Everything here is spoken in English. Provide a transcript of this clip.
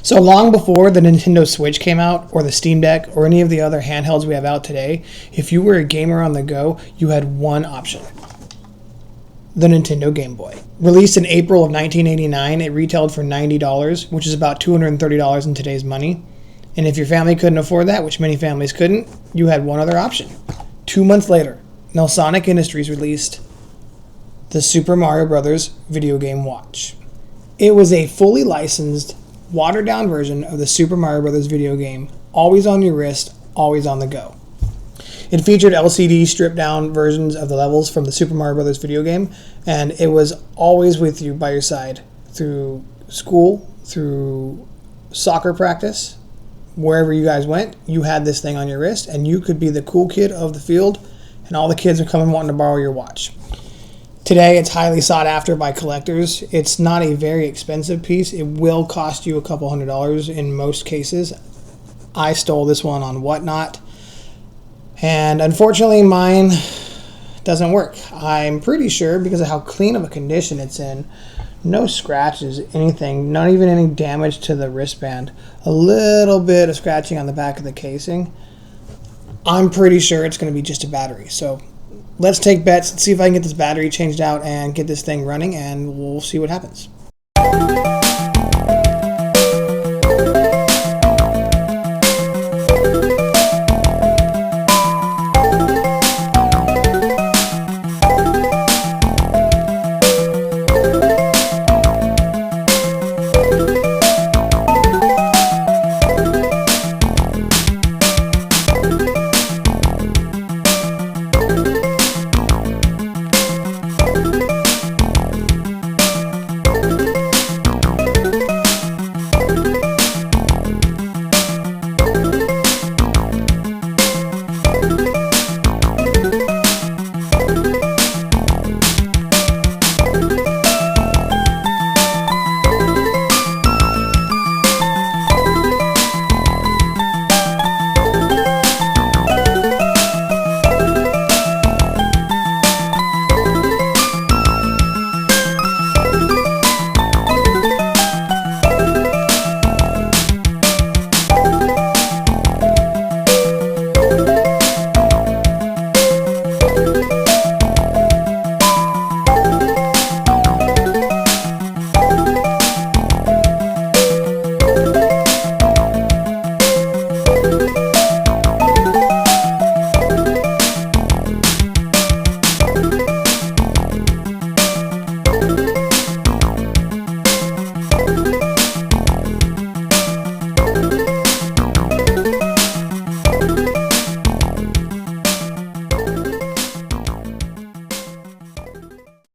So long before the Nintendo Switch came out, or the Steam Deck, or any of the other handhelds we have out today, if you were a gamer on the go, you had one option: the Nintendo Game Boy. Released in April of 1989, it retailed for $90, which is about $230 in today's money. And if your family couldn't afford that, which many families couldn't, you had one other option. 2 months later, Nelsonic Industries released the Super Mario Bros. Video game watch. It was a fully licensed, watered-down version of the Super Mario Bros. Video game, always on your wrist, always on the go. It featured LCD stripped-down versions of the levels from the Super Mario Bros. Video game, and it was always with you by your side through school, through soccer practice, wherever you guys went. You had this thing on your wrist, and you could be the cool kid of the field, and all the kids would come and wanting to borrow your watch. Today, it's highly sought after by collectors. It's not a very expensive piece. It will cost you a couple $100 in most cases. I stole this one on Whatnot, and unfortunately mine doesn't work. I'm pretty sure, because of how clean of a condition it's in, no scratches, anything, not even any damage to the wristband, a little bit of scratching on the back of the casing. I'm pretty sure it's going to be just a battery. So let's take bets. Let's see if I can get this battery changed out and get this thing running, and we'll see what happens.